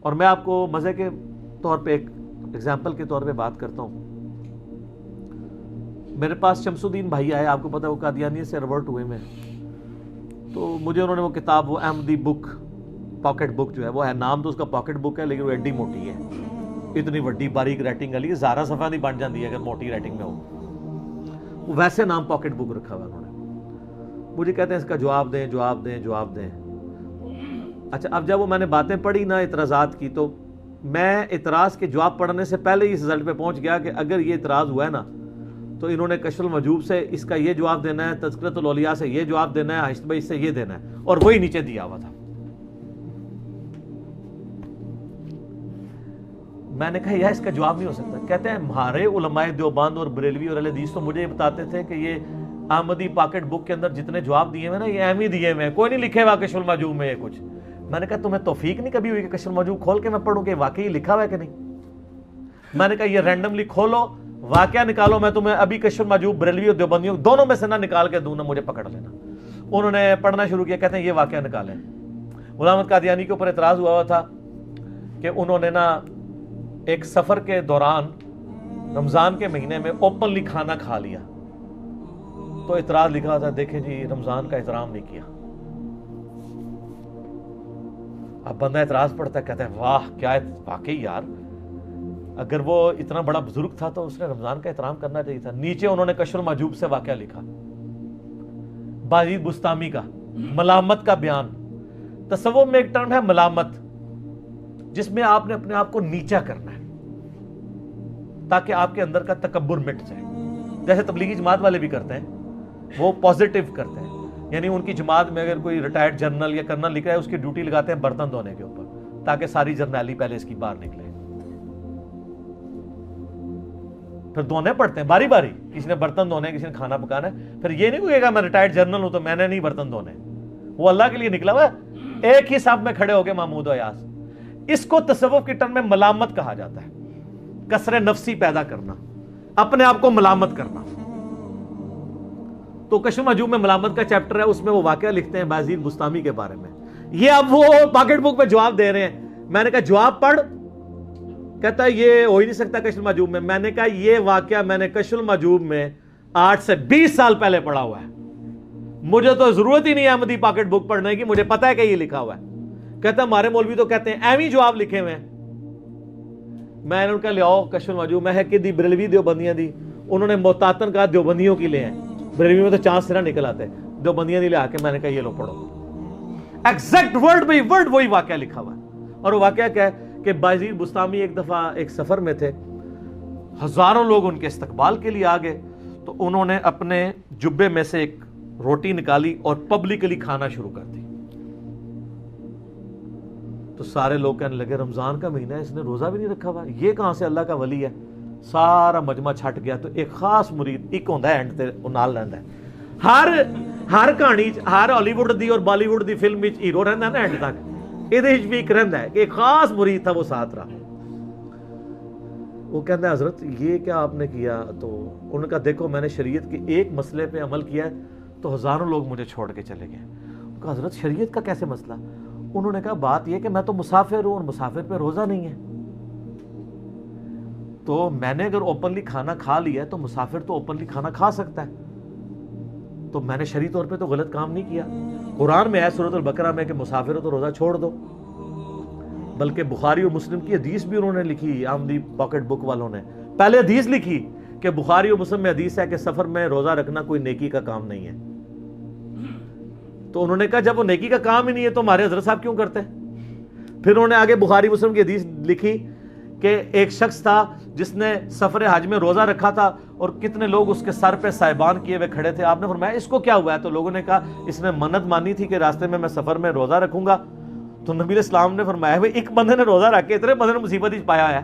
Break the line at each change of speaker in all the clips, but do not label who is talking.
اور میں آپ کو مزے کے طور پہ ایک ایگزامپل کے طور پہ بات کرتا ہوں. میرے پاس شمس الدین بھائی آئے, آپ کو پتا ہے وہ قادیانی سے ریورٹ ہوئے میں, تو مجھے انہوں نے وہ کتاب, وہ احمدی بک, پاکٹ بک جو ہے, وہ ہے نام تو اس کا پاکٹ بک ہے لیکن وہ ایڈی موٹی ہے, اتنی وڈی باریک رائٹنگ والی, زارا صفحہ نہیں بن جاتی ہے اگر موٹی رائٹنگ میں ہو, ویسے نام پاکٹ بک رکھا ہوا انہوں نے. مجھے کہتے ہیں اس کا جواب دیں جواب دیں جواب دیں. اچھا, اب جب وہ میں نے باتیں پڑھی نا اعتراضات کی, تو میں اعتراض کے جواب پڑھنے سے پہلے ہی اس رزلٹ پہ پہنچ گیا کہ اگر یہ اعتراض ہوا ہے نا تو انہوں نے کشف المحجوب سے اس کا یہ جواب دینا ہے, تذکرۃ الاولیاء سے یہ جواب دینا ہے, حاشیہ بھائی سے یہ دینا ہے, اور وہی نیچے دیا ہوا تھا. میں نے کہا یار اس کا جواب نہیں ہو سکتا. کہتے ہیں ہمارے علماء دیوبند اور بریلوی اور اہل حدیث تو مجھے یہ بتاتے تھے کہ یہ احمدی پاکٹ بک کے اندر جتنے جواب دیے ہوئے نا یہ اہم ہی دیے ہوئے ہیں, کوئی نہیں لکھے ہوا کشف المحجوب میں یہ کچھ. میں نے کہا تمہیں توفیق نہیں کبھی ہوئی کہ کشف المحجوب کھول کے میں پڑھوں کہ واقعی لکھا ہوا ہے کہ نہیں. میں نے کہا یہ رینڈملی کھولو, واقعہ نکالو, میں تمہیں ابھی کشف المحجوب بریلوی اور دیوبندیوں دونوں میں سے نہ نکال کے دوں نا, مجھے پکڑ لینا. انہوں نے پڑھنا شروع کیا, کہتے ہیں یہ واقعہ نکالیں. غلام احمد قادیانی کے اوپر اعتراض ہوا تھا کہ انہوں نے نا ایک سفر کے دوران رمضان کے مہینے میں اوپنلی کھانا کھا لیا, تو اعتراض لکھا تھا دیکھیں جی رمضان کا احترام نہیں کیا. اب بندہ اعتراض پڑھتا ہے, کہتا ہے واہ کیا واقعی یار, اگر وہ اتنا بڑا بزرگ تھا تو اس نے رمضان کا احترام کرنا چاہیے تھا. نیچے انہوں نے کشف المحجوب سے واقعہ لکھا, بازید بستامی کا ملامت کا بیان. تصوف میں ایک ٹرم ہے ملامت, جس میں آپ نے اپنے آپ کو نیچا کرنا ہے تاکہ آپ کے اندر کا تکبر مٹ جائے. جیسے تبلیغی جماعت والے بھی کرتے ہیں, وہ پازیٹیو کرتے ہیں, یعنی ان کی جماعت میں اگر کوئی ریٹائرڈ جنرل یا کرنل لکھ رہا ہے اس کی ڈیوٹی لگاتے ہیں برتن دھونے کے اوپر تاکہ ساری جرنیلی پہلے اس کی باہر نکلے. پھر دھونے پڑتے ہیں باری باری, کسی نے برتن دھونے, کسی نے کھانا پکانا ہے. پھر یہ نہیں کہے گا میں ریٹائرڈ جنرل ہوں تو میں نے نہیں برتن دھونے, وہ اللہ کے لیے نکلا ہوا ہے. ایک ہی صف میں کھڑے ہو گئے محمود و ایاز. اس کو تصوف کی ٹرم میں ملامت کہا جاتا ہے, کسر نفسی پیدا کرنا, اپنے آپ کو ملامت کرنا. تو کشف المحجوب میں ملامت کا چیپٹر ہے, اس میں وہ واقعہ لکھتے ہیں بازید بستامی کے بارے میں. یہ اب وہ پاکٹ بک میں جواب دے رہے ہیں. میں نے کہا جواب پڑھ, کہتا ہے یہ ہو ہی نہیں سکتا کشف المحجوب میں. میں نے کہا یہ واقعہ میں نے کشف المحجوب میں 8 سے 20 سال پہلے پڑھا ہوا ہے, مجھے تو ضرورت ہی نہیں ہے احمدی پاکٹ بک پڑھنے کی, مجھے پتا ہے کہ یہ لکھا ہوا ہے. کہتا ہے ہمارے مولوی تو کہتے ہیں ایویں جواب لکھے ہوئے ہیں. میں نے ان کا لے آؤ کشف المحجوب, میں ہے کہ دی بریلوی دیوبندیاں دی, انہوں نے محتاطن کہا دیوبندیوں کی لے ہیں, بریلوی میں تو چاند سے نہ نکل آتے, دیوبندیاں دی لے آ کے میں نے کہا یہ لو پڑھو. ایگزیکٹ ورڈ بائی ورڈ وہی واقعہ لکھا ہوا ہے. اور وہ واقعہ کیا ہے کہ بازید بستامی ایک دفعہ ایک سفر میں تھے, ہزاروں لوگ ان کے استقبال کے لیے آ گئے, تو انہوں نے اپنے جبے میں سے ایک روٹی نکالی اور پبلکلی کھانا شروع کر دی. تو سارے لوگ کہنے لگے رمضان کا مہینہ ہے, اس نے روزہ بھی نہیں رکھا ہوا, یہ کہاں سے اللہ کا ولی ہے. سارا مجمع چھٹ گیا. تو ایک خاص مرید ایک ہوندا ہے اینڈ تے او نال رہندا ہے. ہر کہانی ہر ہالی ووڈ دی اور بالی ووڈ دی فلم وچ ہیرو رہندا ہے نا اینڈ تک, یہ بھی ایک رہندا ہے کہ ایک خاص مرید تھا وہ ساتھ رہا. وہ کہتا ہے حضرت یہ کیا آپ نے کیا؟ تو انہوں نے کہا دیکھو میں نے شریعت کے ایک مسئلے پہ عمل کیا ہے تو ہزاروں لوگ مجھے چھوڑ کے چلے گئے. کہا حضرت شریعت کا کیسے مسئلہ؟ انہوں نے کہا بات یہ کہ میں تو مسافر ہوں اور مسافر پہ روزہ نہیں ہے, تو میں نے اگر اوپنلی کھانا کھا لیا ہے تو مسافر تو اوپنلی کھانا کھا سکتا ہے, تو میں نے شرعی طور پہ تو غلط کام نہیں کیا. قرآن میں ہے سورۃ البقرہ میں کہ مسافر ہو تو روزہ چھوڑ دو. بلکہ بخاری اور مسلم کی حدیث بھی انہوں نے لکھی, احمدی پاکٹ بک والوں نے پہلے حدیث لکھی کہ بخاری اور مسلم میں حدیث ہے کہ سفر میں روزہ رکھنا کوئی نیکی کا کام نہیں ہے. تو انہوں نے کہا جب وہ نیکی کا کام ہی نہیں ہے تو ہمارے حضرت صاحب کیوں کرتے ہیں؟ پھر انہوں نے آگے بخاری مسلم کی حدیث لکھی کہ ایک شخص تھا جس نے سفر حج میں روزہ رکھا تھا اور کتنے لوگ اس کے سر پہ سائبان کیے ہوئے کھڑے تھے. آپ نے فرمایا اس کو کیا ہوا ہے؟ تو لوگوں نے کہا اس نے منت مانی تھی کہ راستے میں میں سفر میں روزہ رکھوں گا. تو نبی علیہ السلام نے فرمایا بھائی ایک بندے نے روزہ رکھ کے اتنے بندے نے مصیبت ہی پایا ہے.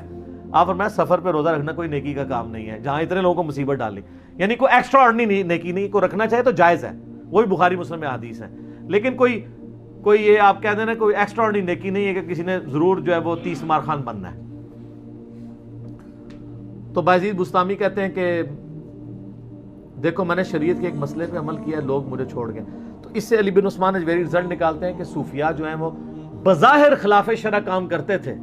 آپ فرمایا سفر پہ روزہ رکھنا کوئی نیکی کا کام نہیں ہے جہاں اتنے لوگوں کو مصیبت ڈالنی, یعنی کوئی ایکسٹرا آرڈنری نیکی نہیں, کوئی رکھنا چاہے تو جائز ہے, وہی بخاری مسلم میں حدیث ہے. لیکن کوئی یہ آپ کہہ دیں نا کوئی ایکسٹرا آرڈنری نیکی نہیں ہے کہ کسی نے ضرور جو ہے وہ 30 مار خان بننا ہے. تو بازید بستامی کہتے ہیں کہ دیکھو میں نے شریعت کے ایک مسئلے پہ عمل کیا ہے, لوگ مجھے چھوڑ گئے. تو اس سے علی بن عثمان اجویری رزلٹ نکالتے ہیں کہ صوفیاء جو ہیں وہ بظاہر خلاف شرع کام کرتے تھے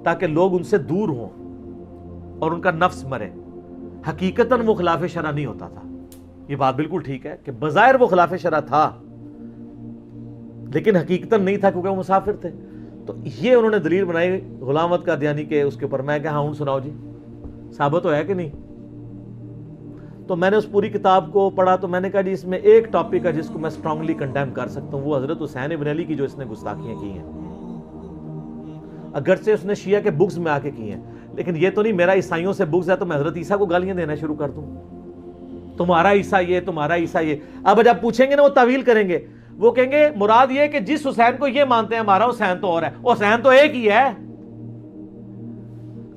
تاکہ لوگ ان سے دور ہوں اور ان کا نفس مرے، حقیقتاً وہ خلاف شرع نہیں ہوتا تھا۔ یہ بات بالکل ٹھیک ہے کہ بظاہر وہ خلاف شرع تھا لیکن حقیقتاً نہیں تھا، کیونکہ وہ مسافر تھے۔ تو یہ انہوں نے دلیل بنائی غلام احمد قادیانی کے اس کے اوپر۔ میں کہا ہاں سناؤ جی، ثابت ہوا ہے کہ نہیں؟ تو میں نے اس پوری کتاب کو پڑھا تو میں نے کہا جی اس میں ایک ٹاپک ہے جس کو میں اسٹرانگلی کنڈیم کر سکتا ہوں، وہ حضرت حسین ابن علی کی جو اس نے گستاخیاں کی ہیں، اگرچہ اس نے شیعہ کے بکس میں آ کے کی ہیں، لیکن یہ تو نہیں میرا عیسائیوں سے بکس ہے تو میں حضرت عیسیٰ کو گالیاں دینا شروع کر دوں، تمہارا عیسیٰ یہ، تمہارا عیسیٰ یہ۔ اب جب پوچھیں گے نا وہ تعویل کریں گے، وہ کہیں گے مراد یہ کہ جس حسین کو یہ مانتے ہیں ہمارا حسین تو اور ہے، حسین تو ایک ہی ہے۔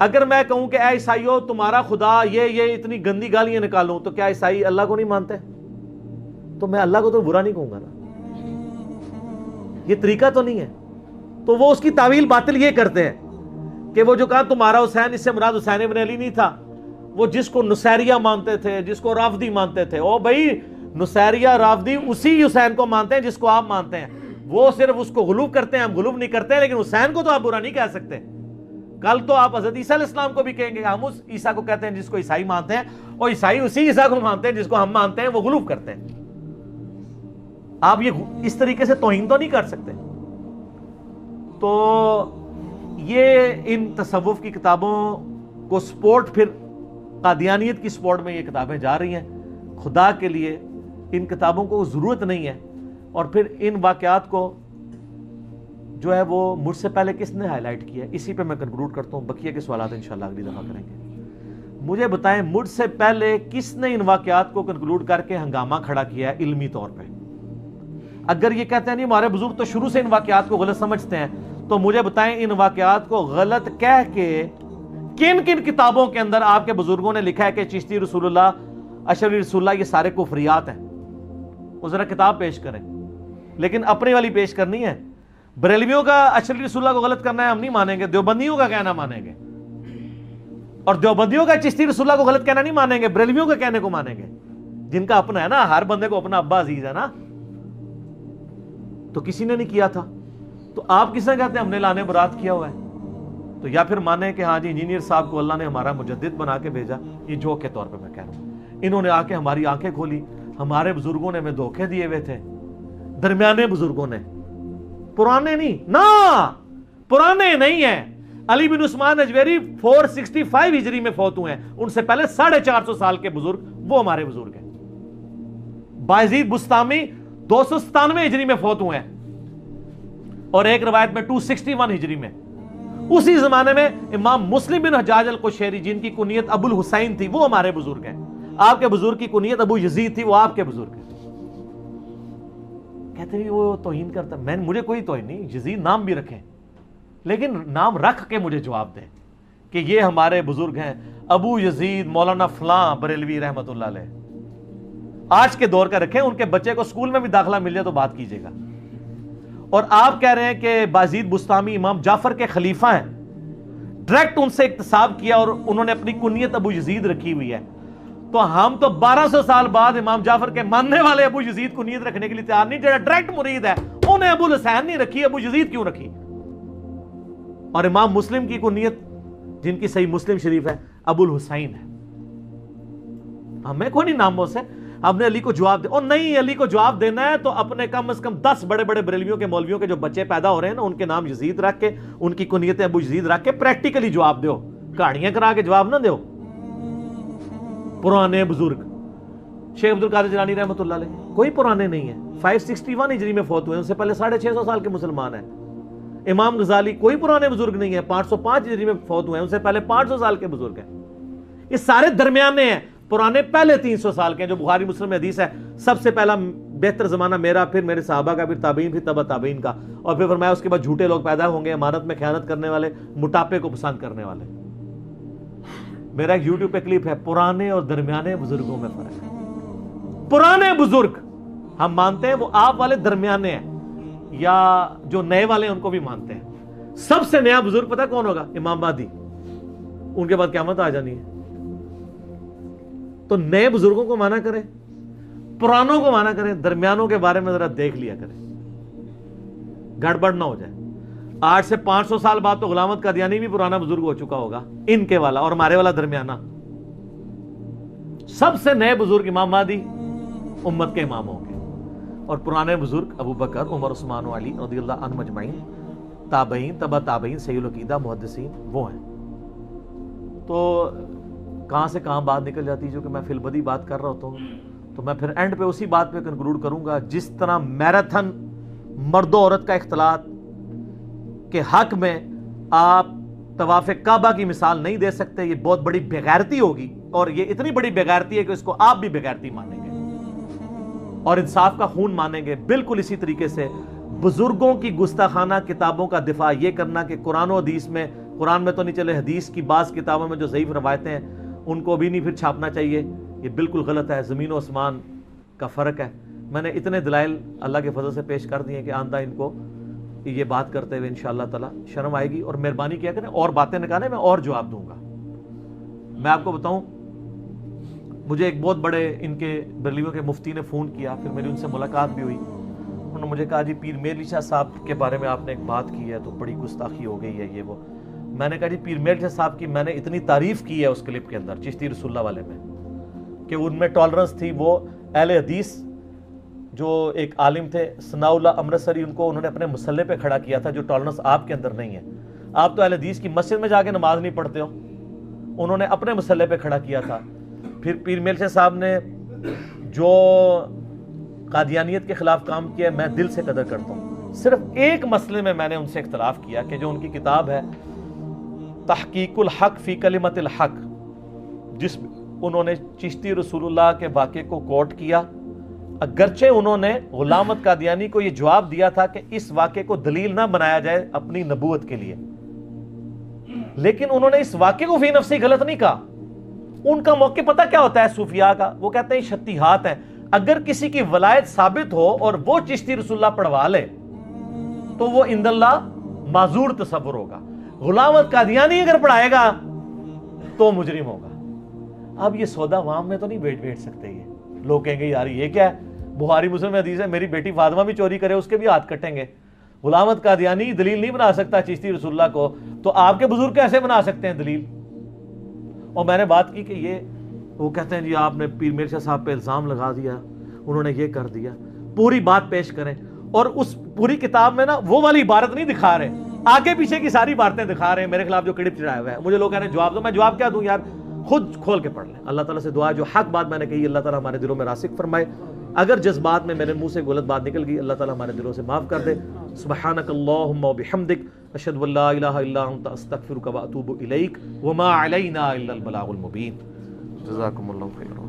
اگر میں کہوں کہ اے عیسائیو تمہارا خدا یہ اتنی گندی گالیاں نکالوں تو کیا عیسائی اللہ کو نہیں مانتے؟ تو میں اللہ کو تو برا نہیں کہوں گا نا، یہ طریقہ تو نہیں ہے۔ تو وہ اس کی تعویل باطل یہ کرتے ہیں کہ وہ جو کہا تمہارا حسین، اس سے مراد حسین ابن علی نہیں تھا، وہ جس کو نصیریہ مانتے تھے، جس کو رافضی مانتے تھے، او بھائی نصیریہ رافضی اسی حسین کو مانتے ہیں جس کو آپ مانتے ہیں، وہ صرف اس کو غلوب کرتے ہیں، ہم غلوب نہیں کرتے، لیکن حسین کو تو آپ برا نہیں کہہ سکتے۔ کل تو آپ حضرت عیسیٰ علیہ السلام کو بھی کہیں گے ہم اس عیسیٰ کو کہتے ہیں جس کو عیسائی مانتے ہیں، اور عیسائی اسی عیسیٰ کو مانتے ہیں جس کو ہم مانتے ہیں، وہ غلوب کرتے ہیں۔ آپ یہ اس طریقے سے توہین تو نہیں کر سکتے۔ تو یہ ان تصوف کی کتابوں کو سپورٹ، پھر قادیانیت کی سپورٹ میں یہ کتابیں جا رہی ہیں۔ خدا کے لیے ان کتابوں کو ضرورت نہیں ہے۔ اور پھر ان واقعات کو جو ہے وہ مجھ سے پہلے کس نے ہائی لائٹ کیا ہے، اسی پہ میں کنکلوڈ کرتا ہوں، بقیہ کے سوالات انشاءاللہ اگلی دفعہ کریں گے۔ مجھے بتائیں مجھ سے پہلے کس نے ان واقعات کو کنکلوڈ کر کے ہنگامہ کھڑا کیا ہے علمی طور پہ؟ اگر یہ کہتے ہیں نہیں ہمارے بزرگ تو شروع سے ان واقعات کو غلط سمجھتے ہیں، تو مجھے بتائیں ان واقعات کو غلط کہہ کے کن کن کتابوں کے اندر آپ کے بزرگوں نے لکھا ہے کہ چشتی رسول اللہ، اشرفی رسول اللہ یہ سارے کفریات ہیں؟ وہ ذرا کتاب پیش کریں، لیکن اپنی والی پیش کرنی ہے۔ بریلویوں کا اشرفی رسول اللہ کو غلط کرنا ہے ہم نہیں مانیں گے، دیوبندیوں کا کہنا مانیں گے، اور دیوبندیوں کا چشتی رسول اللہ کو غلط کہنا نہیں مانیں گے، بریلویوں کا کہنے کو مانیں گے، جن کا اپنا ہے نا، ہر بندے کو اپنا ابا عزیز ہے نا۔ تو کسی نے نہیں کیا تھا، تو آپ کس نے کہتے ہیں ہم نے لانے برات کیا ہوا ہے؟ تو یا پھر مانیں کہ ہاں جی انجینئر صاحب کو اللہ نے ہمارا مجدد بنا کے بھیجا، یہ جوک کے طور پہ میں کہہ رہا ہوں، انہوں نے آ کے ہماری آنکھیں کھولی، ہمارے بزرگوں نے ہمیں دھوکے دیے ہوئے تھے، درمیانے بزرگوں نے، پرانے نہیں نا، پرانے نہیں ہیں۔ علی بن عثمان اجویری 465 ہجری میں فوت ہوئے ہیں، ان سے پہلے 450 سال کے بزرگ وہ ہمارے بزرگ ہیں۔ بایزید بستامی 297 ہجری میں فوت ہوئے ہیں، اور ایک روایت میں 261 ہجری میں۔ اسی زمانے میں امام مسلم بن حجاج القشیری جن کی کنیت ابو الحسین تھی وہ ہمارے بزرگ ہیں۔ آپ کے بزرگ کی کنیت ابو یزید تھی، وہ آپ کے بزرگ ہیں۔ کہتے ہیں وہ توہین کرتا، مجھے کوئی توہین نہیں، یزید نام بھی رکھیں، لیکن نام رکھ کے مجھے جواب دیں کہ یہ ہمارے بزرگ ہیں، ابو یزید مولانا فلاں بریلوی رحمت اللہ علیہ۔ آج کے دور کا رکھیں، ان کے بچے کو اسکول میں بھی داخلہ مل جائے تو بات کیجیے گا۔ اور آپ کہہ رہے ہیں کہ بازید بستامی امام جعفر کے خلیفہ ہیں، ڈائریکٹ ان سے اکتساب کیا اور انہوں نے اپنی کنیت ابو یزید رکھی ہوئی ہے۔ تو ہم تو 1200 سال بعد امام جعفر کے ماننے والے ابو یزید کنیت رکھنے کے لیے تیار نہیں، جو ڈائریکٹ مرید ہے انہیں ابو الحسین نہیں رکھی، ابو یزید کیوں رکھی؟ اور امام مسلم کی کنیت جن کی صحیح مسلم شریف ہے ابو الحسین ہے۔ ہمیں کوئی نہیں ناموں سے، ہم نے علی کو جواب دے، اور نہیں علی کو جواب دینا ہے تو اپنے کم از کم 10 بڑے بڑے بریلویوں کے مولویوں کے جو بچے پیدا ہو رہے ہیں نا، ان کے نام یزید رکھ کے، ان کی کنیت ابو یزید رکھ کے پریکٹیکلی جواب دیو، کہانیاں کرا کے جواب نہ دیو۔ پرانے بزرگ شیخ عبد القادر جیلانی رحمۃ اللہ علیہ کوئی پرانے نہیں ہیں، 561 ہجری میں فوت ہوئے، ان سے پہلے 650 سال کے مسلمان ہیں۔ امام غزالی کوئی پرانے بزرگ نہیں ہے، 505 ہجری میں فوت ہوئے ہیں، ان سے پہلے 500 سال کے بزرگ ہیں۔ یہ سارے درمیانے ہیں، پرانے پہلے 300 سال کے ہیں، جو بخاری مسلم میں حدیث ہے سب سے پہلا بہتر زمانہ میرا، پھر میرے صحابہ کا، پھر تابعین، پھر تبع تابعین کا، اور پھر فرمایا اس کے بعد جھوٹے لوگ پیدا ہوں گے، امانت میں خیانت کرنے والے، موٹاپے کو پسند کرنے والے۔ میرا ایک یوٹیوب پہ کلپ ہے، پرانے اور درمیانے بزرگوں میں فرق ہے۔ پرانے بزرگ ہم مانتے ہیں وہ آپ والے درمیانے ہیں، یا جو نئے والے ہیں ان کو بھی مانتے ہیں۔ سب سے نیا بزرگ پتہ کون ہوگا؟ امام مہدی، ان کے بعد قیامت آ جانی ہے۔ تو نئے بزرگوں کو مانا کریں، پرانوں کو مانا کریں، درمیانوں کے بارے میں ذرا دیکھ لیا کریں، گڑبڑ نہ ہو جائے۔ آج سے 500 سال بعد تو غلامت قادیانی بھی پرانا بزرگ ہو چکا ہوگا، ان کے والا اور ہمارے والا درمیانہ۔ سب سے نئے بزرگ امام مہدی امت کے امام ہوں گے، اور پرانے بزرگ ابو بکر، عمر، عثمان و علی رضی اللہ عنہم اجمعین، تابعین، تبع تابعین، سید العقیدہ، محدثین وہ ہیں۔ تو کہاں سے کہاں بات نکل جاتی ہے، جو کہ میں فی البدی بات کر رہا ہوتا ہوں، تو میں پھر اینڈ پہ اسی بات پہ کنکلوڈ کروں گا۔ جس طرح میراتھن مرد و عورت کا اختلاط کے حق میں آپ طواف کعبہ کی مثال نہیں دے سکتے، یہ بہت بڑی بےغیرتی ہوگی، اور یہ اتنی بڑی بےغیرتی ہے کہ اس کو آپ بھی بےغیرتی مانیں گے اور انصاف کا خون مانیں گے۔ بالکل اسی طریقے سے بزرگوں کی گستاخانہ کتابوں کا دفاع یہ کرنا کہ قرآن و حدیث میں، قرآن میں تو نہیں چلے، حدیث کی بعض کتابوں میں جو ضعیف روایتیں ہیں ان کو بھی نہیں پھر چھاپنا چاہیے، یہ بالکل غلط ہے۔ زمین و آسمان کا فرق ہے۔ میں نے اتنے دلائل اللہ کے فضل سے پیش کر دیے کہ آندہ ان کو یہ بات کرتے ہوئے انشاءاللہ تعالی شرم آئے گی، اور مہربانی کیا کریں اور باتیں نکالیں، میں اور جواب دوں گا۔ میں آپ کو بتاؤں، مجھے ایک بہت بڑے ان کے بریلویوں کے مفتی نے فون کیا، پھر میری ان سے ملاقات بھی ہوئی۔ انہوں نے مجھے کہا جی پیر میر علی شاہ صاحب کے بارے میں آپ نے ایک بات کی ہے تو بڑی گستاخی ہو گئی ہے، یہ وہ۔ میں نے کہا جی پیر میر علی شاہ صاحب کی میں نے اتنی تعریف کی ہے اس کلپ کے اندر، چشتی رسول اللہ والے میں، کہ ان میں ٹالرنس تھی۔ وہ اہل حدیث جو ایک عالم تھے ثناء اللہ امرتسری، ان کو انہوں نے اپنے مسلح پہ کھڑا کیا تھا، جو ٹالرنس آپ کے اندر نہیں ہے۔ آپ تو اہل حدیث کی مسجد میں جا کے نماز نہیں پڑھتے ہو، انہوں نے اپنے مسلح پہ کھڑا کیا تھا۔ پھر پیر میر شاہ صاحب نے جو قادیانیت کے خلاف کام کیا، میں دل سے قدر کرتا ہوں۔ صرف ایک مسئلے میں میں نے ان سے اختلاف کیا کہ جو ان کی کتاب ہے تحقیق الحق فی کلمت الحق، جس میں انہوں نے چشتی رسول اللہ کے واقعے کو کوٹ کیا، اگرچہ انہوں نے غلامت قادیانی کو یہ جواب دیا تھا کہ اس واقعے کو دلیل نہ بنایا جائے اپنی نبوت کے لیے، لیکن انہوں نے اس واقعے کو فی نفسی غلط نہیں کہا۔ ان کا موقع پتہ کیا ہوتا ہے صوفیاء کا؟ وہ کہتے ہیں شتیہات ہیں، اگر کسی کی ولایت ثابت ہو اور وہ چشتی رسول اللہ پڑھوا لے تو وہ عند اللہ معذور تصور ہوگا، غلامت قادیانی اگر پڑھائے گا تو مجرم ہوگا۔ اب یہ سودا عوام میں تو نہیں بیٹھ سکتے، یہ لوگ کہیں گے یار یہ کیا ہے، بخاری مسلم میں حدیث ہے میری بیٹی فاطمہ بھی چوری کرے اس کے بھی ہاتھ کٹیں گے، غلامت قادیانی دلیل نہیں بنا سکتا چشتی رسول اللہ کو، تو آپ کے بزرگ کیسے بنا سکتے ہیں دلیل؟ اور میں نے بات کی کہ یہ وہ کہتے ہیں جی آپ نے پیر میر شاہ صاحب پہ الزام لگا دیا، انہوں نے یہ کر دیا۔ پوری بات پیش کریں، اور اس پوری کتاب میں نا وہ والی عبارت نہیں دکھا رہے، آگے پیچھے کی ساری باتیں دکھا رہے ہیں میرے خلاف جو کلپ چڑھایا ہوا ہے۔ مجھے لوگ کہہ رہے ہیں جواب دو، میں جواب کیا دوں یار، خود کھول کے پڑھ لیں۔ اللہ تعالیٰ سے دعا ہے جو حق بات میں نے کہی اللہ تعالیٰ ہمارے دلوں میں راسخ فرمائے، اگر جذبات میں میرے منہ سے غلط بات نکل گئی اللہ تعالیٰ ہمارے دلوں سے معاف کر دے۔ سبحانک اللہم و بحمدک، اشہد ان لا الہ الا انت، استغفرک و اتوب الیک، وما علینا الا البلاغ المبین۔ جزاکم اللہ خیرا۔